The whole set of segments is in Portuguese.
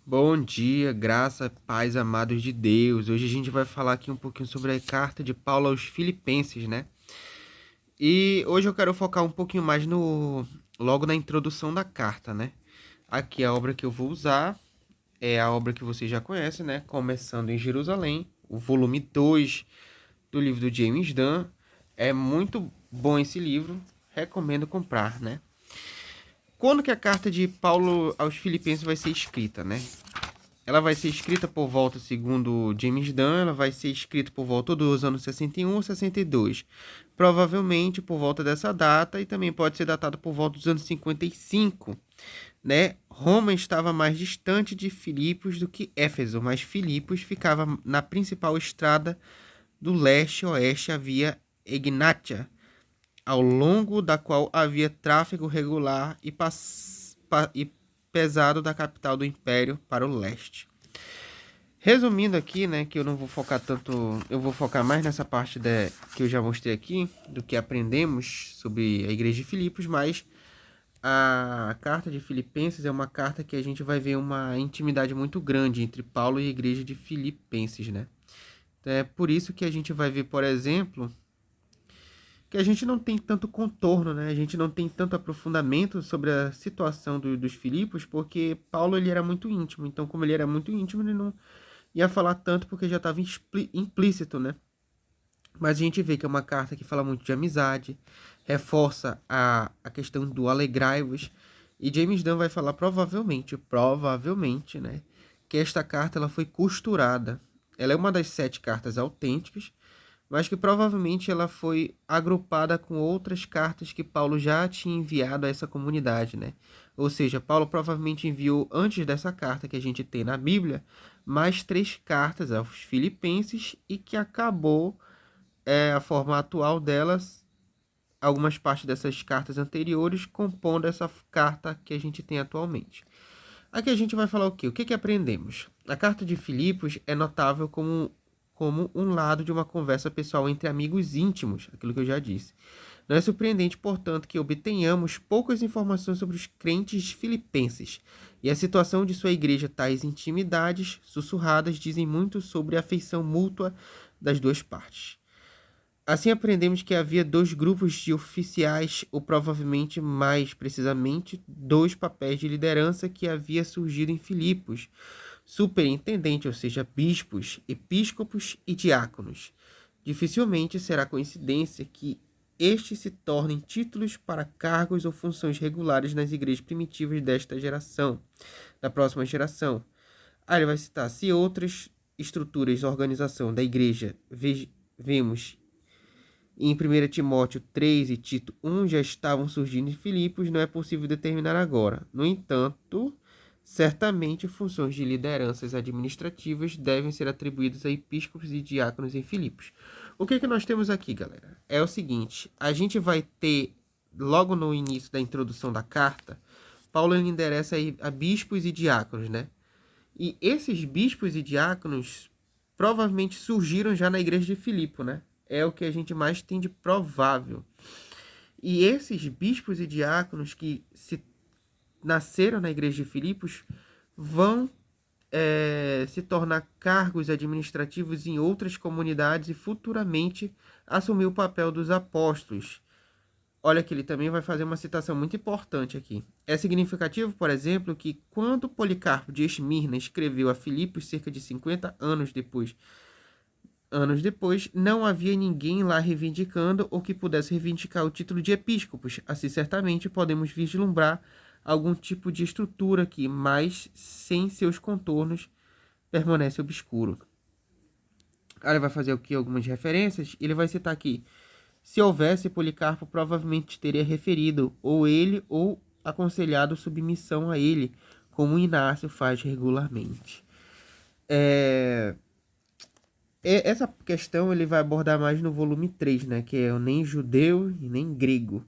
Bom dia, graça, paz, amados de Deus. Hoje a gente vai falar aqui um pouquinho sobre a carta de Paulo aos Filipenses, né? E hoje eu quero focar um pouquinho mais logo na introdução da carta, né? Aqui a obra que eu vou usar é a obra que você já conhece, né? Começando em Jerusalém, o volume 2 do livro do James Dunn. É muito bom esse livro, recomendo comprar, né? Quando que a carta de Paulo aos Filipenses vai ser escrita, né? Ela vai ser escrita por volta, segundo James Dunn, ela vai ser escrita por volta dos anos 61 ou 62. Provavelmente por volta dessa data e também pode ser datada por volta dos anos 55, né? Roma estava mais distante de Filipos do que Éfeso, mas Filipos ficava na principal estrada do leste-oeste, a via Egnatia, ao longo da qual havia tráfego regular e pesado da capital do império para o leste. Resumindo aqui, né, que eu não vou focar tanto, eu vou focar mais nessa parte que eu já mostrei aqui, do que aprendemos sobre a igreja de Filipos, mas a carta de Filipenses é uma carta que a gente vai ver uma intimidade muito grande entre Paulo e a igreja de Filipenses, né? Então, é por isso que a gente vai ver, por exemplo, que a gente não tem tanto contorno, né? A gente não tem tanto aprofundamento sobre a situação dos Filipos, porque Paulo ele era muito íntimo. Então, como ele era muito íntimo, ele não ia falar tanto porque já estava implícito, né? Mas a gente vê que é uma carta que fala muito de amizade, reforça a questão do alegrai-vos. E James Dunn vai falar provavelmente, né? Que esta carta ela foi costurada. Ela é uma das 7 cartas autênticas, mas que provavelmente ela foi agrupada com outras cartas que Paulo já tinha enviado a essa comunidade, né? Ou seja, Paulo provavelmente enviou antes dessa carta que a gente tem na Bíblia, mais 3 cartas aos Filipenses e que acabou a forma atual delas, algumas partes dessas cartas anteriores compondo essa carta que a gente tem atualmente. Aqui a gente vai falar o quê? O que aprendemos? A carta de Filipos é notável como um lado de uma conversa pessoal entre amigos íntimos, aquilo que eu já disse. Não é surpreendente, portanto, que obtenhamos poucas informações sobre os crentes filipenses e a situação de sua igreja. Tais intimidades sussurradas dizem muito sobre a afeição mútua das duas partes. Assim aprendemos que havia 2 grupos de oficiais, ou provavelmente mais precisamente, 2 papéis de liderança que havia surgido em Filipos: superintendente, ou seja, bispos, episcopos e diáconos. Dificilmente será coincidência que estes se tornem títulos para cargos ou funções regulares nas igrejas primitivas desta geração, da próxima geração. Aí ele vai citar: se outras estruturas de organização da igreja vemos em 1 Timóteo 3 e Tito 1 já estavam surgindo em Filipos, não é possível determinar agora. No entanto, certamente funções de lideranças administrativas devem ser atribuídas a episcopos e diáconos em Filipos. O que nós temos aqui, galera? É o seguinte, a gente vai ter, logo no início da introdução da carta, Paulo ele endereça a bispos e diáconos, né? E esses bispos e diáconos provavelmente surgiram já na igreja de Filipe, né? É o que a gente mais tem de provável. E esses bispos e diáconos que se nasceram na igreja de Filipos vão se tornar cargos administrativos em outras comunidades e futuramente assumir o papel dos apóstolos. Olha que ele também vai fazer uma citação muito importante aqui. É significativo, por exemplo, que quando Policarpo de Esmirna escreveu a Filipos cerca de 50 anos depois, não havia ninguém lá reivindicando ou que pudesse reivindicar o título de episcopos. Assim, certamente podemos vislumbrar algum tipo de estrutura aqui, mas sem seus contornos permanece obscuro. Aí ele vai fazer aqui algumas referências. Ele vai citar aqui: se houvesse, Policarpo provavelmente teria referido ou ele ou aconselhado submissão a ele, como Inácio faz regularmente. Essa questão ele vai abordar mais no volume 3, né, que é o nem judeu e nem grego.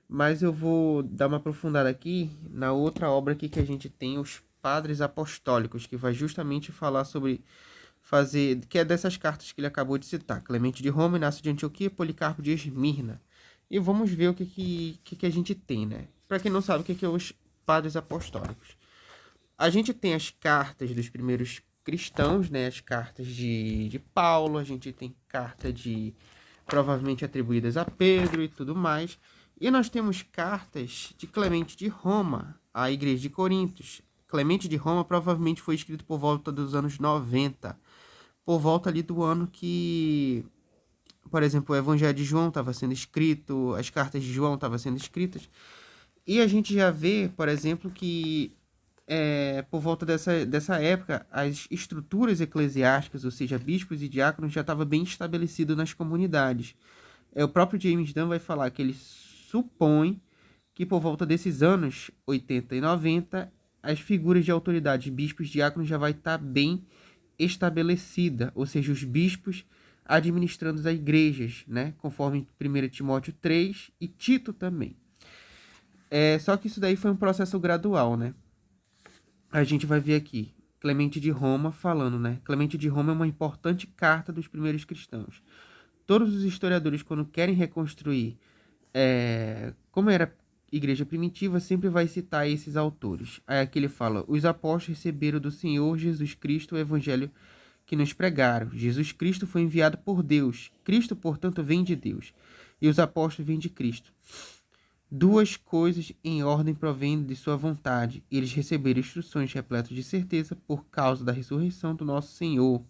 Mas eu vou dar uma aprofundada aqui na outra obra aqui que a gente tem, os Padres Apostólicos, que vai justamente falar sobre que é dessas cartas que ele acabou de citar: Clemente de Roma, Inácio de Antioquia, Policarpo de Esmirna. E vamos ver o que a gente tem, né? Para quem não sabe o que é os Padres Apostólicos. A gente tem as cartas dos primeiros cristãos, né? As cartas de Paulo, a gente tem carta de provavelmente atribuídas a Pedro e tudo mais. E nós temos cartas de Clemente de Roma, à igreja de Corintos. Clemente de Roma provavelmente foi escrito por volta dos anos 90, por volta ali do ano que, por exemplo, o Evangelho de João estava sendo escrito, as cartas de João estavam sendo escritas. E a gente já vê, por exemplo, que por volta dessa época, as estruturas eclesiásticas, ou seja, bispos e diáconos, já estavam bem estabelecidos nas comunidades. O próprio James Dunn vai falar que ele supõe que por volta desses anos 80 e 90, as figuras de autoridade, bispos e diáconos, já vai estar bem estabelecida, ou seja, os bispos administrando as igrejas, né? Conforme 1 Timóteo 3 e Tito também. Só que isso daí foi um processo gradual, né? A gente vai ver aqui Clemente de Roma falando, né? Clemente de Roma é uma importante carta dos primeiros cristãos. Todos os historiadores, quando querem reconstruir como era a igreja primitiva, sempre vai citar esses autores. Aí aqui ele fala: os apóstolos receberam do Senhor Jesus Cristo o evangelho que nos pregaram. Jesus Cristo foi enviado por Deus. Cristo, portanto, vem de Deus. E os apóstolos vêm de Cristo. Duas coisas em ordem provêm de sua vontade. Eles receberam instruções repletas de certeza por causa da ressurreição do nosso Senhor.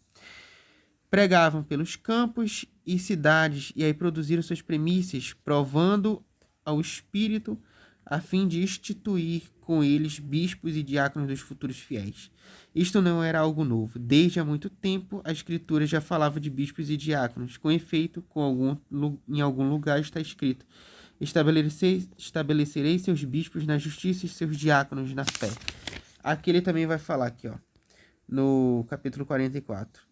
Pregavam pelos campos e cidades e aí produziram suas premissas, provando ao Espírito a fim de instituir com eles bispos e diáconos dos futuros fiéis. Isto não era algo novo. Desde há muito tempo, a Escritura já falava de bispos e diáconos. Com efeito, em algum lugar está escrito: estabelecerei seus bispos na justiça e seus diáconos na fé. Aqui ele também vai falar aqui, ó, no capítulo 44.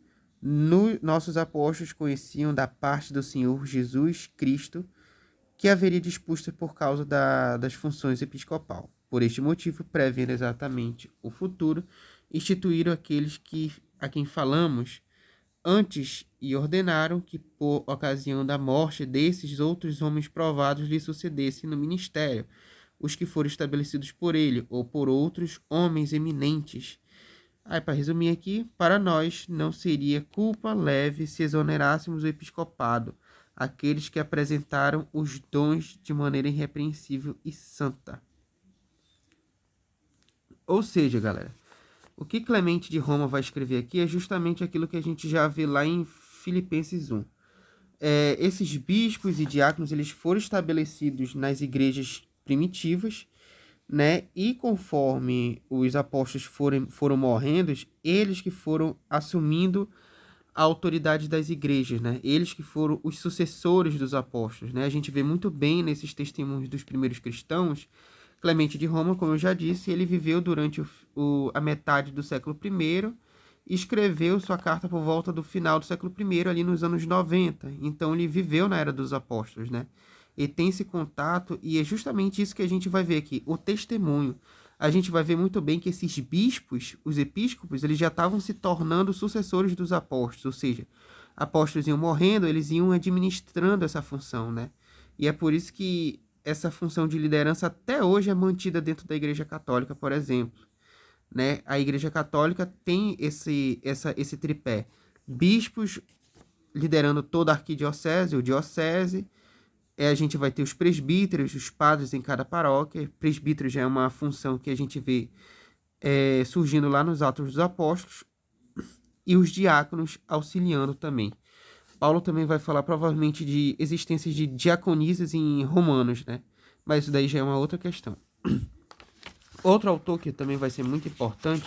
Nossos apóstolos conheciam da parte do Senhor Jesus Cristo que haveria disputa por causa das funções episcopal. Por este motivo, prevendo exatamente o futuro, instituíram aqueles a quem falamos antes e ordenaram que, por ocasião da morte desses outros homens provados, lhe sucedessem no ministério, os que foram estabelecidos por ele ou por outros homens eminentes. Aí, para resumir aqui, para nós não seria culpa leve se exonerássemos o episcopado, aqueles que apresentaram os dons de maneira irrepreensível e santa. Ou seja, galera, o que Clemente de Roma vai escrever aqui é justamente aquilo que a gente já vê lá em Filipenses 1. Esses bispos e diáconos, eles foram estabelecidos nas igrejas primitivas, né? E conforme os apóstolos foram morrendo, eles que foram assumindo a autoridade das igrejas, né? Eles que foram os sucessores dos apóstolos, né? A gente vê muito bem nesses testemunhos dos primeiros cristãos. Clemente de Roma, como eu já disse, ele viveu durante a metade do século I e escreveu sua carta por volta do final do século I, ali nos anos 90. Então, ele viveu na era dos apóstolos, né? E tem esse contato, e é justamente isso que a gente vai ver aqui, o testemunho. A gente vai ver muito bem que esses bispos, os episcopos, eles já estavam se tornando sucessores dos apóstolos, ou seja, apóstolos iam morrendo, eles iam administrando essa função, né? E é por isso que essa função de liderança até hoje é mantida dentro da Igreja Católica, por exemplo, né? A Igreja Católica tem esse tripé: bispos liderando toda a arquidiocese ou diocese. A gente vai ter os presbíteros, os padres em cada paróquia. Presbítero já é uma função que a gente vê surgindo lá nos Atos dos Apóstolos. E os diáconos auxiliando também. Paulo também vai falar provavelmente de existências de diaconisas em Romanos, né? Mas isso daí já é uma outra questão. Outro autor que também vai ser muito importante,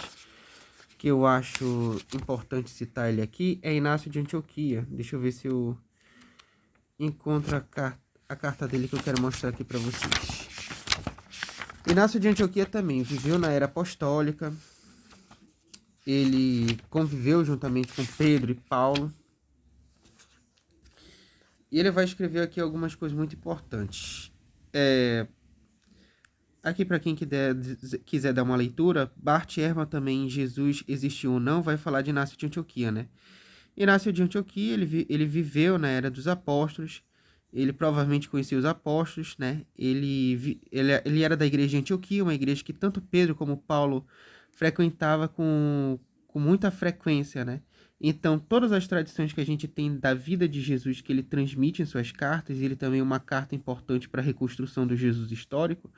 que eu acho importante citar ele aqui, é Inácio de Antioquia. Deixa eu ver se eu encontro a carta dele que eu quero mostrar aqui para vocês. Inácio de Antioquia também viveu na era apostólica. Ele conviveu juntamente com Pedro e Paulo. E ele vai escrever aqui algumas coisas muito importantes. Aqui, para quem quiser dar uma leitura, Bart Ehrman também, em Jesus Existiu ou Não, vai falar de Inácio de Antioquia, né? Inácio de Antioquia, ele viveu na era dos apóstolos. Ele provavelmente conhecia os apóstolos, né? Ele era da igreja de Antioquia, uma igreja que tanto Pedro como Paulo frequentava com muita frequência, né? Então, todas as tradições que a gente tem da vida de Jesus que ele transmite em suas cartas, ele também é uma carta importante para a reconstrução do Jesus histórico,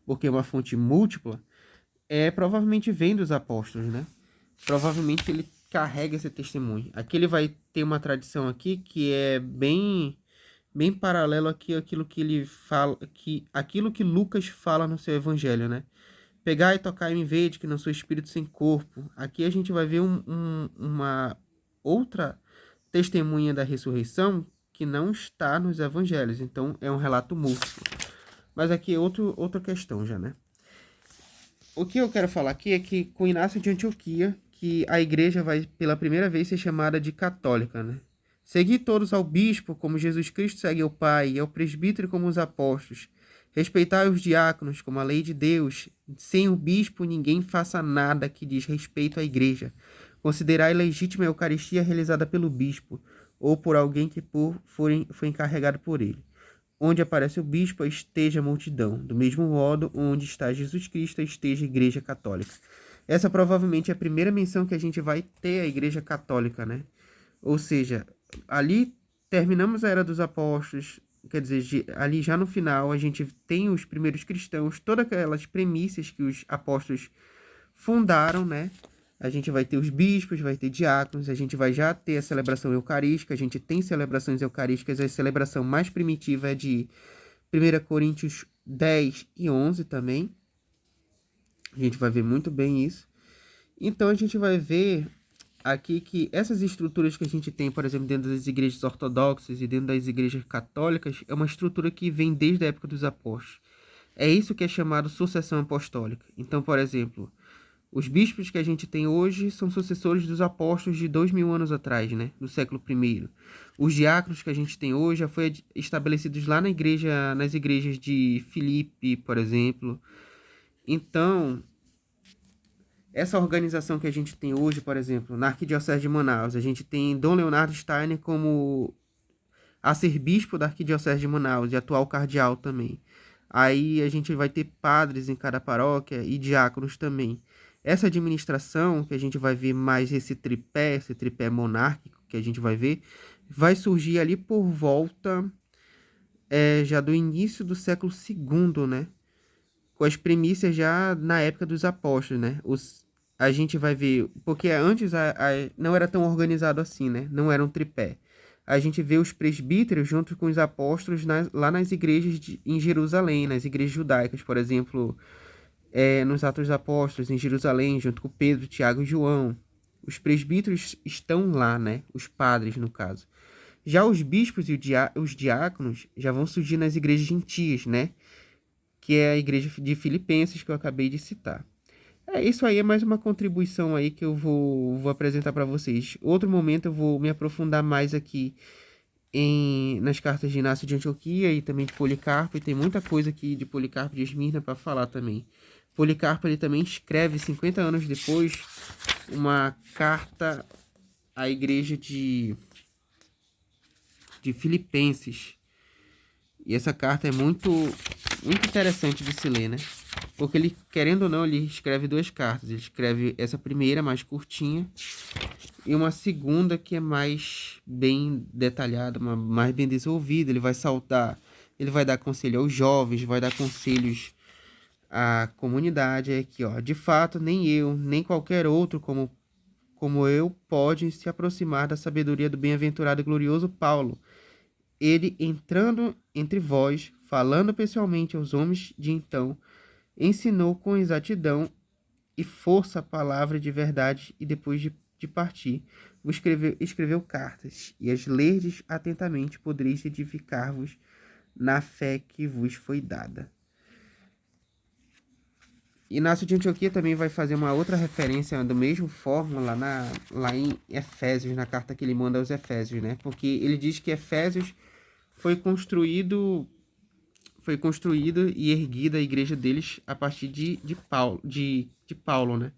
porque é uma fonte múltipla, provavelmente vem dos apóstolos, né? Provavelmente ele carrega esse testemunho. Aqui ele vai ter uma tradição aqui que é bem paralelo aqui àquilo que ele fala, aquilo que Lucas fala no seu evangelho, né? Pegar e tocar em verde, que não sou espírito sem corpo. Aqui a gente vai ver uma outra testemunha da ressurreição que não está nos evangelhos. Então é um relato múltiplo. Mas aqui é outra questão já, né? O que eu quero falar aqui é que com Inácio de Antioquia, que a igreja vai pela primeira vez ser chamada de católica, né? Segui todos ao bispo, como Jesus Cristo segue ao Pai, e ao presbítero como os apóstolos. Respeitai os diáconos, como a lei de Deus. Sem o bispo, ninguém faça nada que diz respeito à igreja. Considerai legítima a Eucaristia realizada pelo bispo, ou por alguém que foi encarregado por ele. Onde aparece o bispo, esteja a multidão. Do mesmo modo, onde está Jesus Cristo, esteja a Igreja Católica. Essa provavelmente é a primeira menção que a gente vai ter à Igreja Católica, né? Ou seja, ali terminamos a Era dos Apóstolos, quer dizer, ali já no final a gente tem os primeiros cristãos, todas aquelas premissas que os apóstolos fundaram, né? A gente vai ter os bispos, vai ter diáconos, a gente vai já ter a celebração eucarística, a gente tem celebrações eucarísticas, a celebração mais primitiva é de 1 Coríntios 10 e 11 também. A gente vai ver muito bem isso. Então a gente vai ver aqui que essas estruturas que a gente tem, por exemplo, dentro das igrejas ortodoxas e dentro das igrejas católicas, é uma estrutura que vem desde a época dos apóstolos. É isso que é chamado sucessão apostólica. Então, por exemplo, os bispos que a gente tem hoje são sucessores dos apóstolos de 2000 anos atrás, né? Do século I. Os diáconos que a gente tem hoje já foram estabelecidos lá nas igrejas de Filipe, por exemplo. Então, essa organização que a gente tem hoje, por exemplo, na Arquidiocese de Manaus, a gente tem Dom Leonardo Steiner como arcebispo da Arquidiocese de Manaus e atual cardeal também. Aí a gente vai ter padres em cada paróquia e diáconos também. Essa administração, que a gente vai ver mais esse tripé monárquico que a gente vai ver, vai surgir ali por volta já do início do século II, né? Com as premissas já na época dos apóstolos, né? A gente vai ver, porque antes não era tão organizado assim, né? Não era um tripé. A gente vê os presbíteros junto com os apóstolos lá nas igrejas em Jerusalém, nas igrejas judaicas, por exemplo, nos Atos dos Apóstolos, em Jerusalém, junto com Pedro, Tiago e João. Os presbíteros estão lá, né? Os padres, no caso. Já os bispos e os diáconos já vão surgir nas igrejas gentias, né? Que é a igreja de Filipenses que eu acabei de citar. Isso aí é mais uma contribuição aí que eu vou apresentar para vocês. Outro momento eu vou me aprofundar mais aqui nas cartas de Inácio de Antioquia e também de Policarpo, e tem muita coisa aqui de Policarpo de Esmirna para falar também. Policarpo ele também escreve 50 anos depois uma carta à igreja de Filipenses. E essa carta é muito interessante de se ler, né? Porque ele, querendo ou não, ele escreve duas cartas. Ele escreve essa primeira, mais curtinha, e uma segunda que é mais bem detalhada, mais bem desenvolvida. Ele vai ele vai dar conselho aos jovens, vai dar conselhos à comunidade. É aqui, ó. De fato, nem eu, nem qualquer outro como eu pode se aproximar da sabedoria do bem-aventurado e glorioso Paulo. Ele, entrando entre vós, falando pessoalmente aos homens de então, ensinou com exatidão e força a palavra de verdade, e depois de partir, vos escreveu cartas, e as lerdes atentamente, podereis edificar-vos na fé que vos foi dada. Inácio de Antioquia também vai fazer uma outra referência do mesmo fórmula lá em Efésios, na carta que ele manda aos Efésios, né? Porque ele diz que Efésios foi construído e erguida a igreja deles a partir de Paulo, né?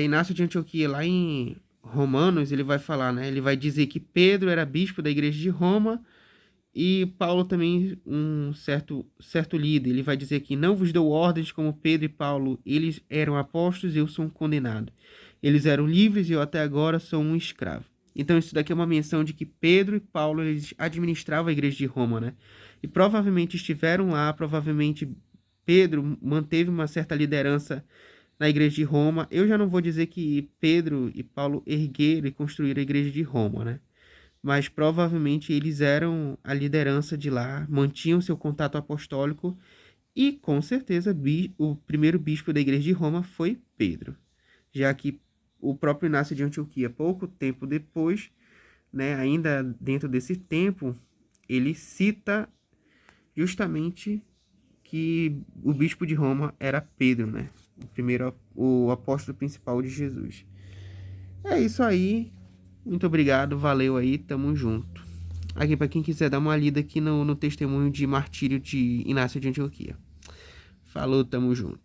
Inácio de Antioquia, lá em Romanos, ele vai falar, né? Ele vai dizer que Pedro era bispo da igreja de Roma E Paulo também, um certo líder, ele vai dizer aqui: não vos dou ordens como Pedro e Paulo, eles eram apóstolos e eu sou um condenado. Eles eram livres e eu até agora sou um escravo. Então isso daqui é uma menção de que Pedro e Paulo, eles administravam a igreja de Roma, né? E provavelmente estiveram lá, provavelmente Pedro manteve uma certa liderança na igreja de Roma. Eu já não vou dizer que Pedro e Paulo ergueram e construíram a igreja de Roma, né? Mas provavelmente eles eram a liderança de lá, mantinham seu contato apostólico e com certeza o primeiro bispo da igreja de Roma foi Pedro, já que o próprio Inácio de Antioquia, pouco tempo depois, né, ainda dentro desse tempo, ele cita justamente que o bispo de Roma era Pedro, né? O apóstolo principal de Jesus. É isso aí. Muito obrigado, valeu aí, tamo junto. Aqui para quem quiser dar uma lida aqui no testemunho de martírio de Inácio de Antioquia. Falou, tamo junto.